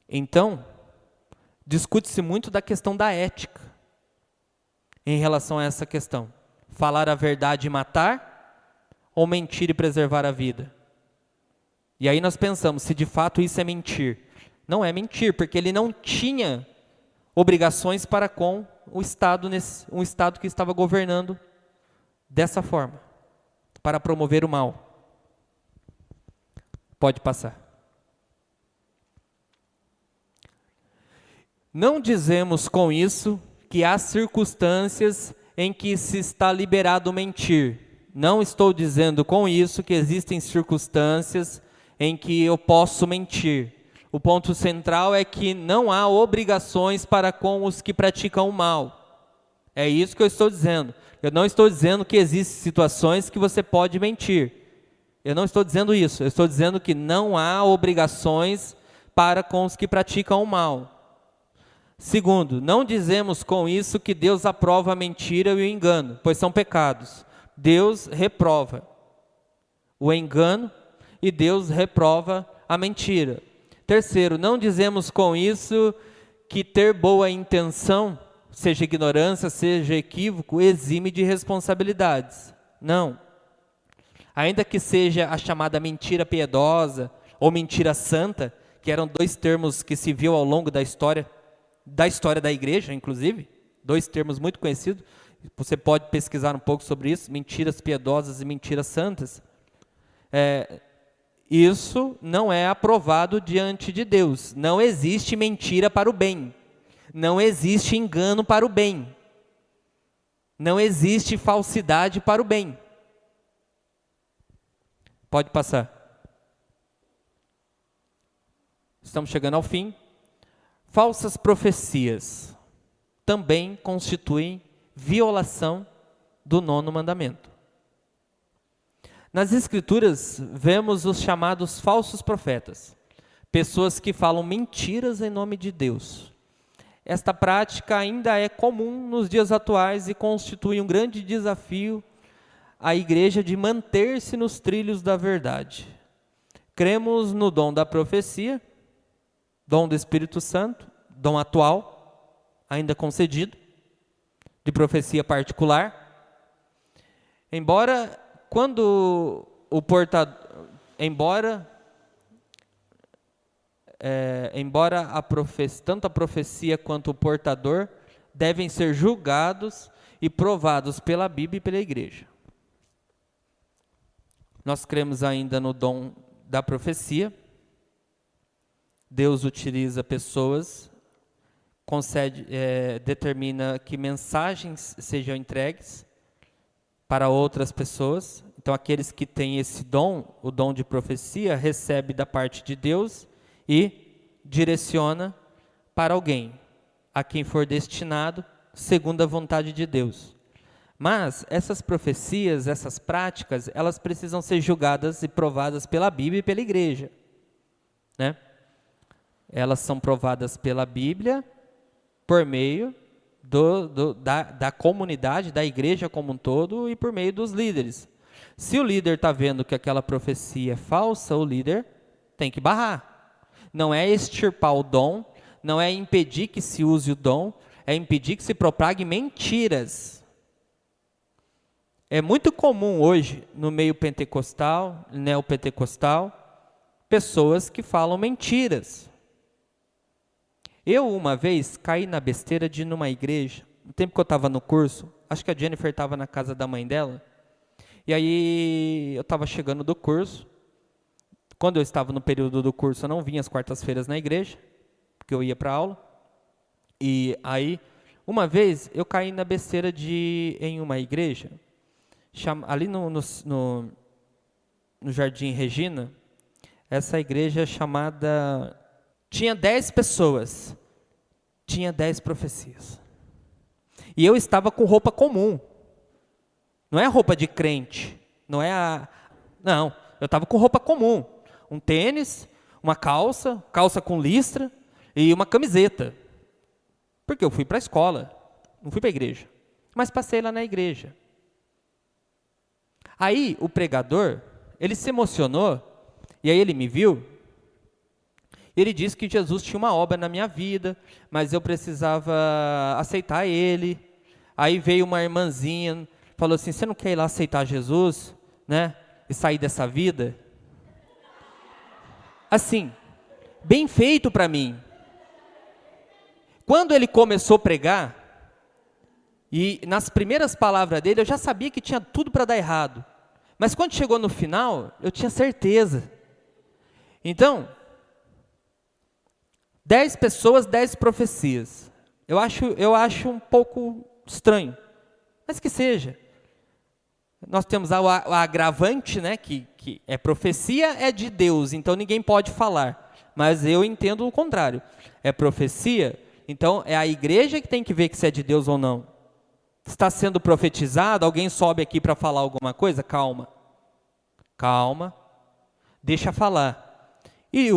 Então, discute-se muito da questão da ética em relação a essa questão. Falar a verdade e matar, ou mentir e preservar a vida? E aí nós pensamos, se de fato isso é mentir. Não é mentir, porque ele não tinha obrigações para com o Estado, um Estado que estava governando dessa forma, para promover o mal. Pode passar. Não dizemos com isso que há circunstâncias em que se está liberado mentir. Não estou dizendo com isso que existem circunstâncias em que eu posso mentir. O ponto central é que não há obrigações para com os que praticam o mal. É isso que eu estou dizendo. Eu não estou dizendo que existem situações que você pode mentir. Eu não estou dizendo isso. Eu estou dizendo que não há obrigações para com os que praticam o mal. Segundo, não dizemos com isso que Deus aprova a mentira e o engano, pois são pecados. Deus reprova o engano e Deus reprova a mentira. Terceiro, não dizemos com isso que ter boa intenção, seja ignorância, seja equívoco, exime de responsabilidades. Não. Ainda que seja a chamada mentira piedosa ou mentira santa, que eram dois termos que se viu ao longo da história da igreja, inclusive, dois termos muito conhecidos. Você pode pesquisar um pouco sobre isso, mentiras piedosas e mentiras santas. Isso não é aprovado diante de Deus. Não existe mentira para o bem. Não existe engano para o bem. Não existe falsidade para o bem. Pode passar. Estamos chegando ao fim. Falsas profecias também constituem violação do 9º mandamento. Nas Escrituras, vemos os chamados falsos profetas, pessoas que falam mentiras em nome de Deus. Esta prática ainda é comum nos dias atuais e constitui um grande desafio à igreja de manter-se nos trilhos da verdade. Cremos no dom da profecia, dom do Espírito Santo, dom atual, ainda concedido, de profecia particular. Embora embora tanto a profecia quanto o portador devem ser julgados e provados pela Bíblia e pela igreja. Nós cremos ainda no dom da profecia. Deus utiliza pessoas, determina que mensagens sejam entregues para outras pessoas. Então, aqueles que têm esse dom, o dom de profecia, recebe da parte de Deus e direciona para alguém, a quem for destinado, segundo a vontade de Deus. Mas essas profecias, essas práticas, elas precisam ser julgadas e provadas pela Bíblia e pela igreja, né? Elas são provadas pela Bíblia por meio da comunidade, da igreja como um todo e por meio dos líderes. Se o líder está vendo que aquela profecia é falsa, o líder tem que barrar. Não é extirpar o dom, não é impedir que se use o dom, é impedir que se propague mentiras. É muito comum hoje, no meio pentecostal, neopentecostal, pessoas que falam mentiras. Eu, uma vez, caí na besteira de ir numa igreja, no tempo que eu estava no curso, acho que a Jennifer estava na casa da mãe dela, e aí eu estava chegando do curso. Quando eu estava no período do curso, eu não vinha às quartas-feiras na igreja, porque eu ia para a aula. E aí, uma vez, eu caí na besteira de ir em uma igreja, ali no Jardim Regina, essa igreja chamada... Tinha 10 pessoas, tinha 10 profecias. E eu estava com roupa comum. Não é roupa de crente, não, eu estava com roupa comum. Um tênis, uma calça com listra e uma camiseta. Porque eu fui para a escola, não fui para a igreja. Mas passei lá na igreja. Aí o pregador, ele se emocionou, e aí ele me viu. Ele disse que Jesus tinha uma obra na minha vida, mas eu precisava aceitar ele. Aí veio uma irmãzinha, falou assim, você não quer ir lá aceitar Jesus, né? E sair dessa vida? Assim, bem feito para mim. Quando ele começou a pregar, e nas primeiras palavras dele, eu já sabia que tinha tudo para dar errado. Mas quando chegou no final, eu tinha certeza. Então... 10 pessoas, 10 profecias. Eu acho um pouco estranho, mas que seja. Nós temos o agravante, né, que é profecia, é de Deus, então ninguém pode falar. Mas eu entendo o contrário. É profecia, então é a igreja que tem que ver se é de Deus ou não. Está sendo profetizado, alguém sobe aqui para falar alguma coisa? Calma. Calma. Deixa falar. E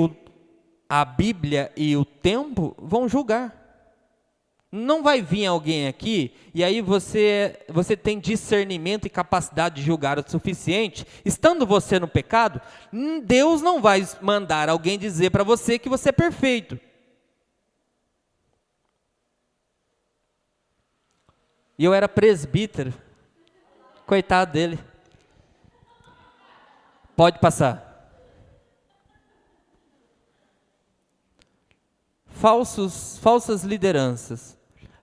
a Bíblia e o tempo vão julgar. Não vai vir alguém aqui, e aí você tem discernimento e capacidade de julgar o suficiente, estando você no pecado, Deus não vai mandar alguém dizer para você que você é perfeito. E eu era presbítero, coitado dele. Pode passar. Falsas lideranças,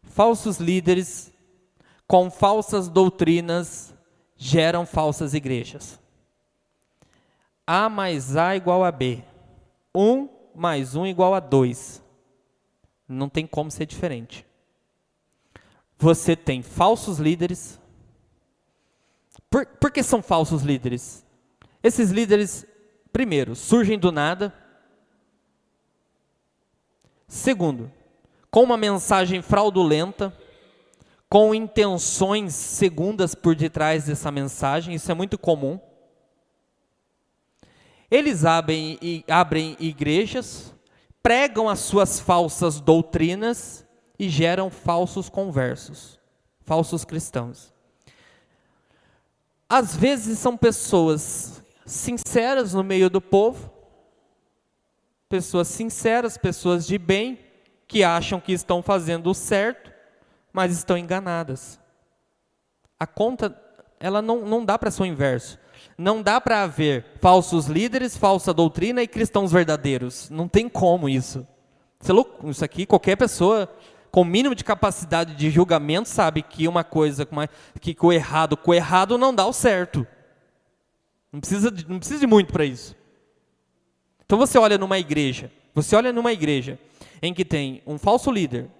falsos líderes com falsas doutrinas geram falsas igrejas. A mais A igual a B. 1 mais 1 igual a 2. Não tem como ser diferente. Você tem falsos líderes. Por que são falsos líderes? Esses líderes, primeiro, surgem do nada. Segundo, com uma mensagem fraudulenta, com intenções segundas por detrás dessa mensagem, isso é muito comum. Eles abrem igrejas, pregam as suas falsas doutrinas e geram falsos conversos, falsos cristãos. Às vezes são pessoas sinceras no meio do povo, pessoas sinceras, pessoas de bem, que acham que estão fazendo o certo, mas estão enganadas. A conta, ela não dá para ser o inverso. não dá para haver falsos líderes, falsa doutrina e cristãos verdadeiros. Não tem como isso. Isso é louco. Isso aqui, qualquer pessoa com o mínimo de capacidade de julgamento sabe que uma coisa, que com o errado não dá o certo. Não precisa de muito para isso. Então você olha numa igreja em que tem um falso líder,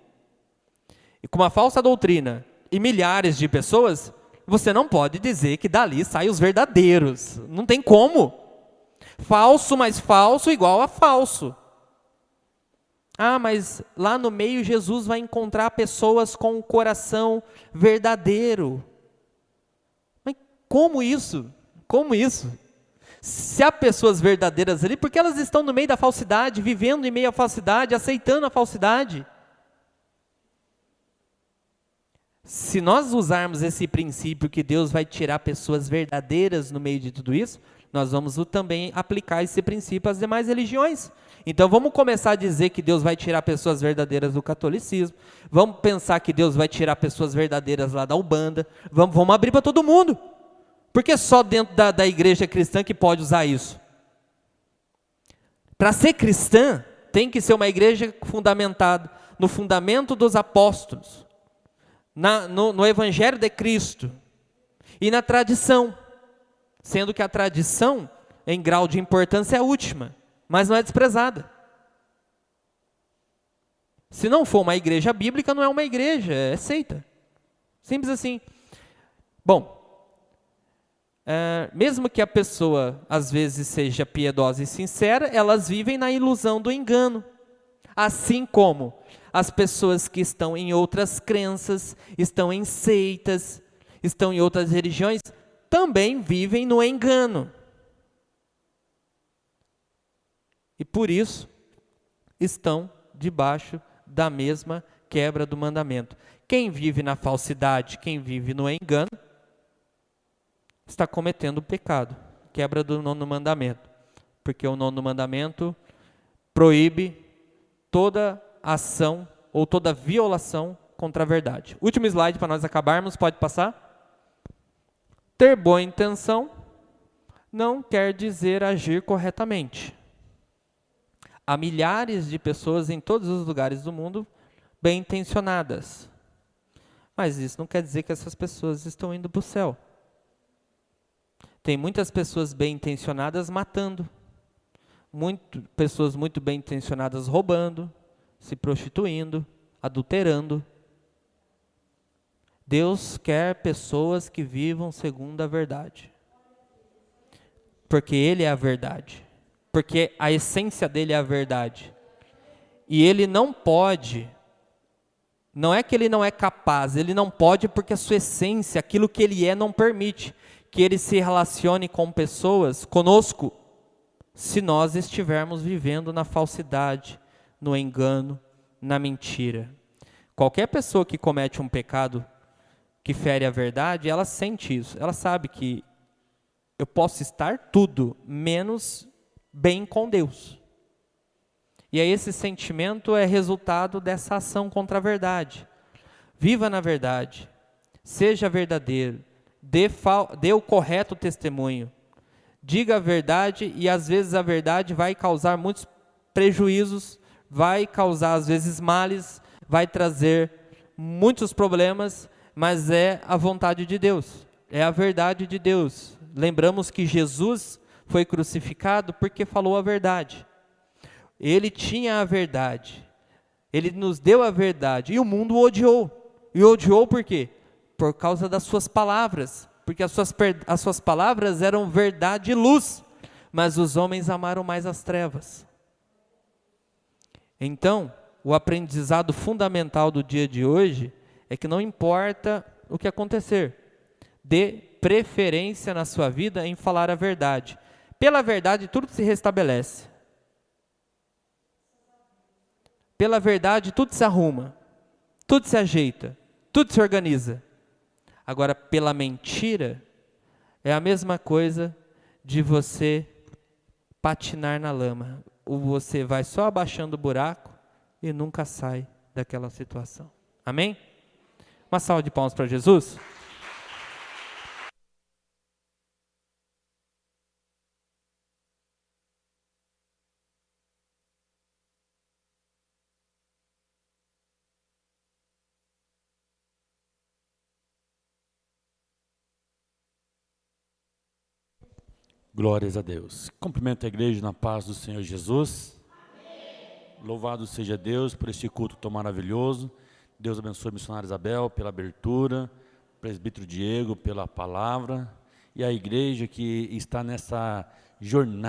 e com uma falsa doutrina, e milhares de pessoas, você não pode dizer que dali saem os verdadeiros. Não tem como. Falso mais falso igual a falso. Ah, mas lá no meio Jesus vai encontrar pessoas com um coração verdadeiro. Mas como isso? Como isso? Se há pessoas verdadeiras ali, porque elas estão no meio da falsidade, vivendo em meio à falsidade, aceitando a falsidade. Se nós usarmos esse princípio que Deus vai tirar pessoas verdadeiras no meio de tudo isso, nós vamos também aplicar esse princípio às demais religiões. Então vamos começar a dizer que Deus vai tirar pessoas verdadeiras do catolicismo, vamos pensar que Deus vai tirar pessoas verdadeiras lá da Umbanda, vamos abrir para todo mundo. Porque só dentro da igreja cristã que pode usar isso. Para ser cristã, tem que ser uma igreja fundamentada no fundamento dos apóstolos, no Evangelho de Cristo e na tradição, sendo que a tradição, em grau de importância, é a última, mas não é desprezada. Se não for uma igreja bíblica, não é uma igreja, é seita. Simples assim. Bom, mesmo que a pessoa, às vezes, seja piedosa e sincera, elas vivem na ilusão do engano. Assim como as pessoas que estão em outras crenças, estão em seitas, estão em outras religiões, também vivem no engano. E por isso, estão debaixo da mesma quebra do mandamento. Quem vive na falsidade, quem vive no engano, está cometendo o pecado, quebra do 9º mandamento. Porque o 9º mandamento proíbe toda ação ou toda violação contra a verdade. Último slide para nós acabarmos, pode passar? Ter boa intenção não quer dizer agir corretamente. Há milhares de pessoas em todos os lugares do mundo bem intencionadas. Mas isso não quer dizer que essas pessoas estão indo para o céu. Tem muitas pessoas bem intencionadas matando. Pessoas muito bem intencionadas roubando, se prostituindo, adulterando. Deus quer pessoas que vivam segundo a verdade. Porque Ele é a verdade. Porque a essência dele é a verdade. E Ele não pode, não é que Ele não é capaz, Ele não pode porque a sua essência, aquilo que Ele é, não permite que Ele se relacione com pessoas, conosco, se nós estivermos vivendo na falsidade, no engano, na mentira. Qualquer pessoa que comete um pecado que fere a verdade, ela sente isso. Ela sabe que eu posso estar tudo menos bem com Deus. E aí esse sentimento é resultado dessa ação contra a verdade. Viva na verdade. Seja verdadeiro. Dê o correto testemunho. Diga a verdade e às vezes a verdade vai causar muitos prejuízos, vai causar às vezes males, vai trazer muitos problemas, mas é a vontade de Deus, é a verdade de Deus. Lembramos que Jesus foi crucificado porque falou a verdade. Ele tinha a verdade, Ele nos deu a verdade e o mundo o odiou. E odiou por quê? Por causa das suas palavras, porque as suas palavras eram verdade e luz, mas os homens amaram mais as trevas. Então, o aprendizado fundamental do dia de hoje é que não importa o que acontecer, dê preferência na sua vida em falar a verdade. Pela verdade, tudo se restabelece. Pela verdade, tudo se arruma, tudo se ajeita, tudo se organiza. Agora, pela mentira, é a mesma coisa de você patinar na lama. Ou você vai só abaixando o buraco e nunca sai daquela situação. Amém? Uma salva de palmas para Jesus. Glórias a Deus. Cumprimento a igreja na paz do Senhor Jesus. Amém. Louvado seja Deus por este culto tão maravilhoso. Deus abençoe a missionária Isabel pela abertura, presbítero Diego pela palavra e a igreja que está nessa jornada